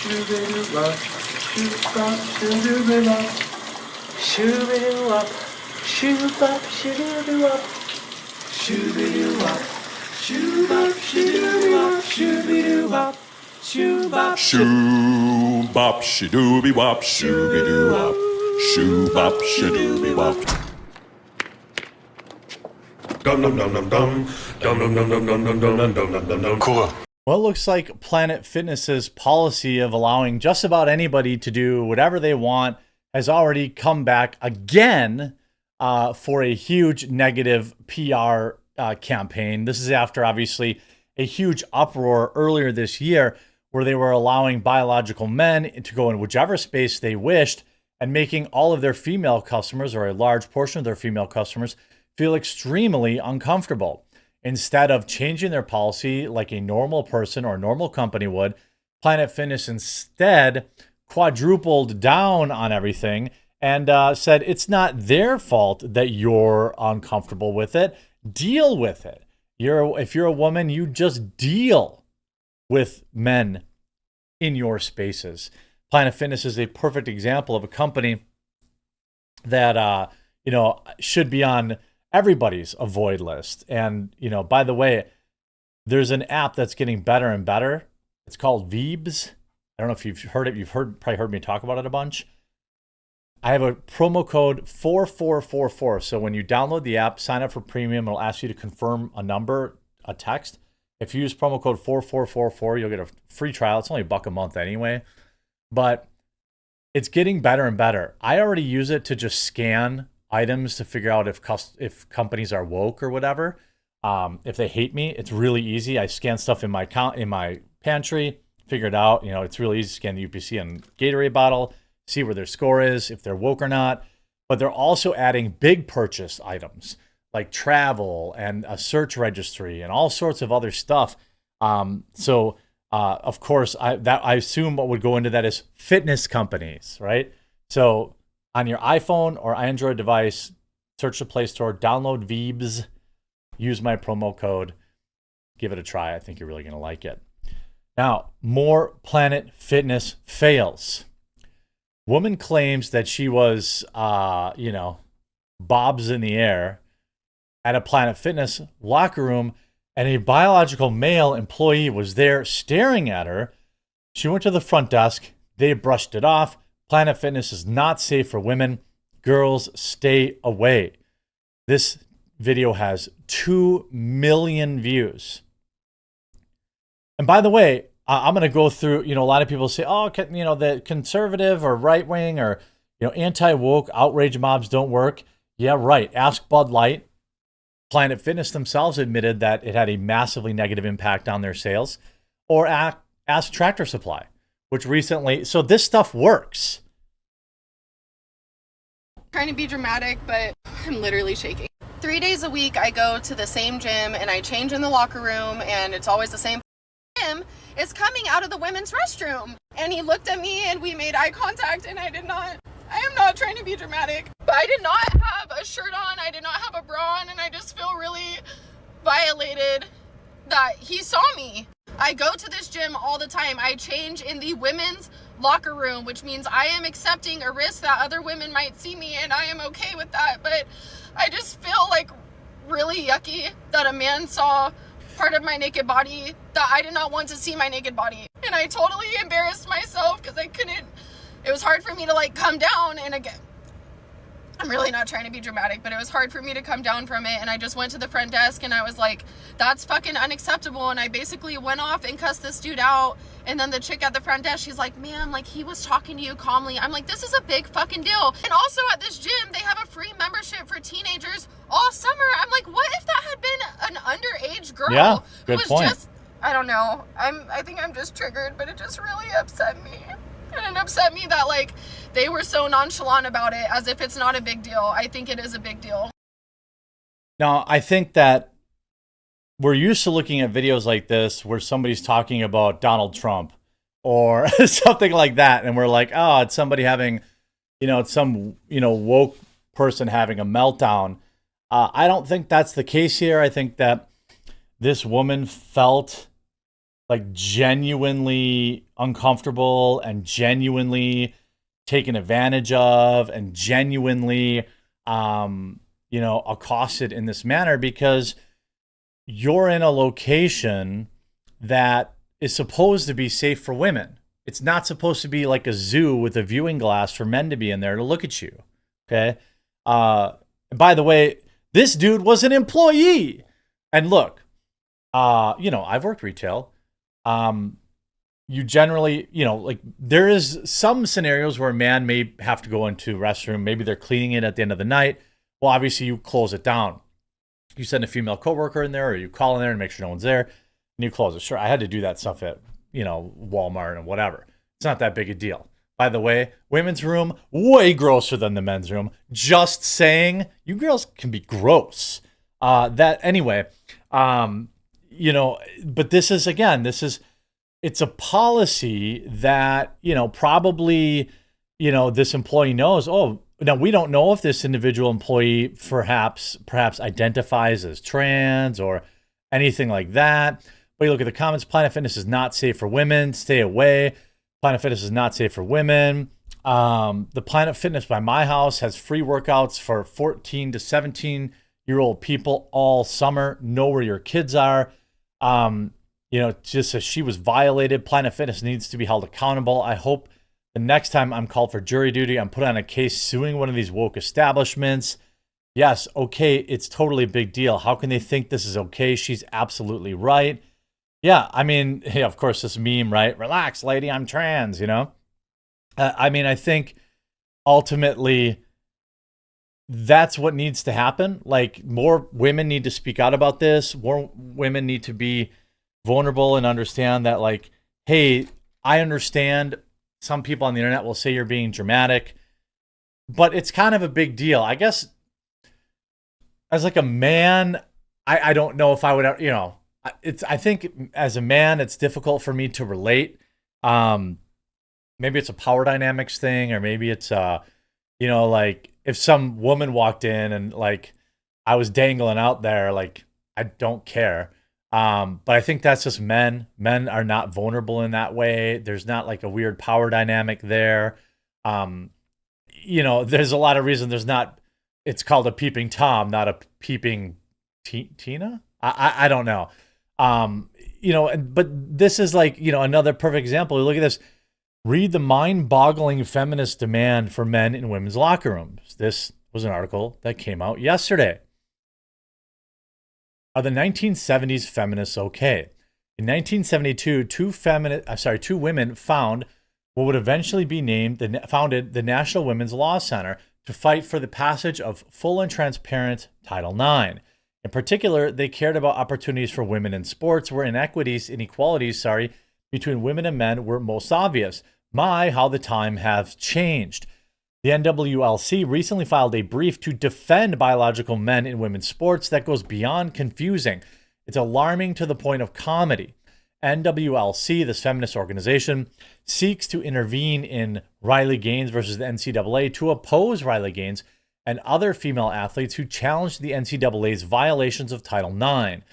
Shoo-be-doo-wop, shoo-bop, shoo-doo-wop, shoo-be-doo-wop, shoo-bop, shoo-doo-wop, shoo-be-doo-wop, shoo-bop, Shoo-bop, shoo-doo-be-wop, shoo-be-doo-wop, shoo-bop, shoo-doo-be-wop. Dum-dum-dum-dum-dum, dum-dum-dum-dum-dum-dum-dum-dum-dum-dum. Cool. Well, it looks like Planet Fitness's policy of allowing just about anybody to do whatever they want has already come back again for a huge negative PR campaign. This is after, obviously, a huge uproar earlier this year where they were allowing biological men to go in whichever space they wished and making all of their female customers, or a large portion of their female customers, feel extremely uncomfortable. Instead of changing their policy like a normal person or a normal company would, Planet Fitness instead quadrupled down on everything and said it's not their fault that you're uncomfortable with it. Deal with it. If you're a woman, you just deal with men in your spaces. Planet Fitness is a perfect example of a company that should be on everybody's avoid list. And, by the way, there's an app that's getting better and better. It's called Veebs. I don't know if you've heard it. You've probably heard me talk about it a bunch. I have a promo code 4444. So when you download the app, sign up for premium, it'll ask you to confirm a text. If you use promo code 4444, you'll get a free trial. It's only $1 a month anyway. But it's getting better and better. I already use it to just scan items to figure out if companies are woke or whatever. If they hate me, it's really easy. I scan stuff in my pantry, figure it out. It's really easy to scan the UPC and Gatorade bottle, see where their score is, if they're woke or not. But they're also adding big purchase items like travel and a search registry and all sorts of other stuff. Of course, I assume what would go into that is fitness companies, right? So on your iPhone or Android device, search the Play Store, download Veebs, use my promo code, give it a try. I think you're really going to like it. Now, more Planet Fitness fails. Woman claims that she was, bobs in the air at a Planet Fitness locker room, and a biological male employee was there staring at her. She went to the front desk. They brushed it off. Planet Fitness is not safe for women. Girls, stay away. This video has 2 million views. And by the way, I'm going to go through, a lot of people say, the conservative or right wing or, anti-woke outrage mobs don't work. Yeah, right. Ask Bud Light. Planet Fitness themselves admitted that it had a massively negative impact on their sales. Or ask Tractor Supply, which recently, so this stuff works. Trying to be dramatic, but I'm literally shaking. 3 days a week, I go to the same gym and I change in the locker room, and it's always the same. Him is coming out of the women's restroom, and he looked at me and we made eye contact, and I am not trying to be dramatic, but I did not have a shirt on, I did not have a bra on, and I just feel really violated that he saw me. I go to this gym all the time. I change in the women's locker room, which means I am accepting a risk that other women might see me, and I am okay with that. But I just feel like really yucky that a man saw part of my naked body that I did not want to see my naked body. And I totally embarrassed myself because it was hard for me to come down. And again, I'm really not trying to be dramatic, but it was hard for me to come down from it. And I just went to the front desk and I was like, that's fucking unacceptable. And I basically went off and cussed this dude out. And then the chick at the front desk, she's like, ma'am, he was talking to you calmly. I'm like, this is a big fucking deal. And also at this gym, they have a free membership for teenagers all summer. I'm like, what if that had been an underage girl? Yeah, good who was point. just, I don't know. I think I'm just triggered, but it just really upset me. And it upset me that they were so nonchalant about it as if it's not a big deal. I think it is a big deal. Now, I think that we're used to looking at videos like this where somebody's talking about Donald Trump or something like that. And we're like, oh, it's somebody having, it's some, woke person having a meltdown. I don't think that's the case here. I think that this woman felt like genuinely uncomfortable and genuinely taken advantage of and genuinely, accosted in this manner because you're in a location that is supposed to be safe for women. It's not supposed to be like a zoo with a viewing glass for men to be in there to look at you. Okay. By the way, this dude was an employee. And look, I've worked retail. You generally, like there is some scenarios where a man may have to go into a restroom. Maybe they're cleaning it at the end of the night. Well, obviously you close it down. You send a female coworker in there or you call in there and make sure no one's there and you close it. Sure. I had to do that stuff at, Walmart and whatever. It's not that big a deal. By the way, women's room, way grosser than the men's room. Just saying, you girls can be gross. But this is, it's a policy that, probably, this employee knows, oh, now we don't know if this individual employee perhaps identifies as trans or anything like that. But you look at the comments, Planet Fitness is not safe for women, stay away. Planet Fitness is not safe for women. The Planet Fitness by my house has free workouts for 14 to 17-year-old people all summer. Know where your kids are. Just as she was violated, Planet Fitness needs to be held accountable. I hope the next time I'm called for jury duty, I'm put on a case suing one of these woke establishments. Yes, okay, it's totally a big deal. How can they think this is okay? She's absolutely right. Yeah, of course, this meme, right? Relax, lady, I'm trans, I think ultimately that's what needs to happen. Like, more women need to speak out about this. More women need to be vulnerable and understand that, like, hey, I understand some people on the internet will say you're being dramatic, but it's kind of a big deal. I guess as like a man, I don't know if I would, I think as a man, it's difficult for me to relate. Maybe it's a power dynamics thing, or maybe it's, like if some woman walked in and like I was dangling out there, like I don't care. But I think that's just men. Men are not vulnerable in that way. There's not like a weird power dynamic there. There's a lot of reasons there's not, it's called a peeping Tom, not a peeping Tina. I don't know. But this is like, another perfect example. Look at this. Read the mind-boggling feminist demand for men in women's locker rooms. This was an article that came out yesterday. Are the 1970s feminists okay? In 1972, two women found what would eventually be founded the National Women's Law Center to fight for the passage of full and transparent Title IX. In particular, they cared about opportunities for women in sports where inequalities between women and men were most obvious. My, how the time has changed. The NWLC recently filed a brief to defend biological men in women's sports that goes beyond confusing. It's alarming to the point of comedy. NWLC, this feminist organization, seeks to intervene in Riley Gaines versus the NCAA to oppose Riley Gaines and other female athletes who challenged the NCAA's violations of Title IX.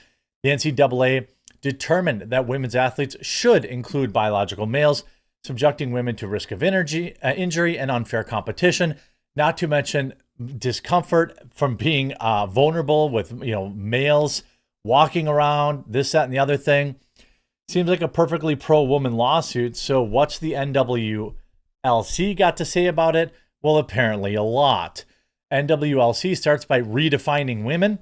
The NCAA determined that women's athletes should include biological males, subjecting women to risk of injury and unfair competition, not to mention discomfort from being vulnerable with males walking around, this, that, and the other thing. Seems like a perfectly pro-woman lawsuit. So what's the NWLC got to say about it? Well, apparently a lot. NWLC starts by redefining women.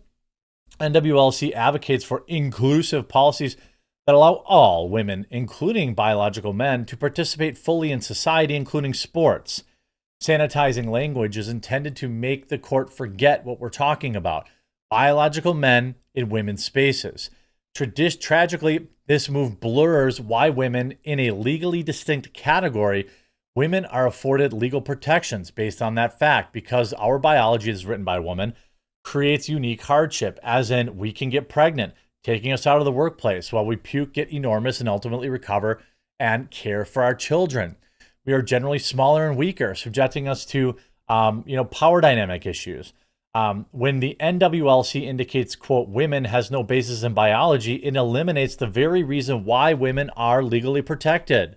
NWLC advocates for inclusive policies that allow all women, including biological men, to participate fully in society, including sports. Sanitizing language is intended to make the court forget what we're talking about: biological men in women's spaces. Tragically, this move blurs why women in a legally distinct category, women are afforded legal protections based on that fact, because our biology is written by a woman, creates unique hardship, as in we can get pregnant, taking us out of the workplace while we puke, get enormous, and ultimately recover and care for our children. We are generally smaller and weaker, subjecting us to, power dynamic issues. When the NWLC indicates, quote, women has no basis in biology, it eliminates the very reason why women are legally protected.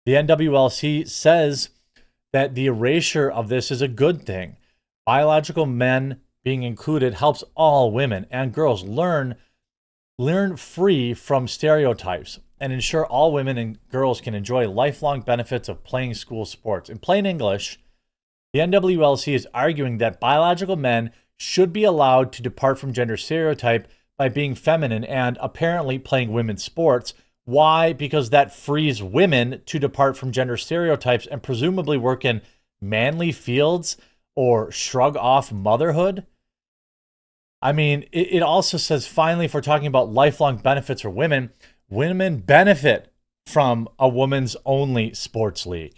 The NWLC says that the erasure of this is a good thing. Biological men being included helps all women and girls learn free from stereotypes and ensure all women and girls can enjoy lifelong benefits of playing school sports. In plain English, the NWLC is arguing that biological men should be allowed to depart from gender stereotype by being feminine and apparently playing women's sports. Why? Because that frees women to depart from gender stereotypes and presumably work in manly fields or shrug off motherhood. I mean, it also says, finally, if we're talking about lifelong benefits for women, women benefit from a women's only sports league.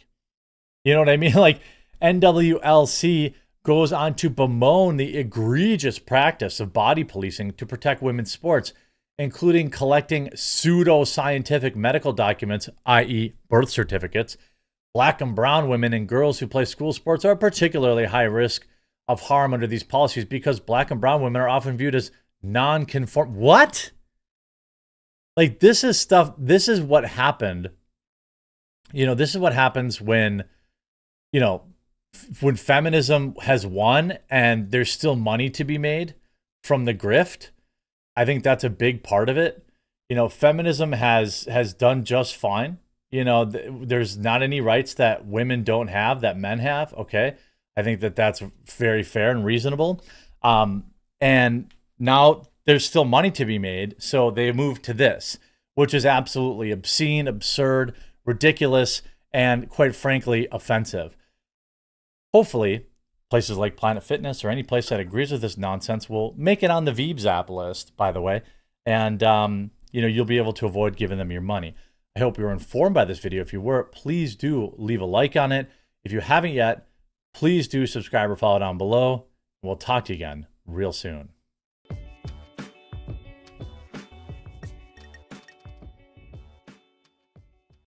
You know what I mean? Like, NWLC goes on to bemoan the egregious practice of body policing to protect women's sports, including collecting pseudo-scientific medical documents, i.e. birth certificates. Black and brown women and girls who play school sports are particularly high risk of harm under these policies because black and brown women are often viewed as non-conform. What? Like, this is what happened. You know, this is what happens when, you know, when feminism has won and there's still money to be made from the grift. I think that's a big part of it. You know, feminism has done just fine. You know, there's not any rights that women don't have that men have. Okay. I think that that's very fair and reasonable. And now there's still money to be made. So they moved to this, which is absolutely obscene, absurd, ridiculous, and quite frankly, offensive. Hopefully, places like Planet Fitness or any place that agrees with this nonsense will make it on the Veebs app list, by the way. And, you know, you'll be able to avoid giving them your money. I hope you were informed by this video. If you were, please do leave a like on it. If you haven't yet, please do subscribe or follow down below. We'll talk to you again real soon.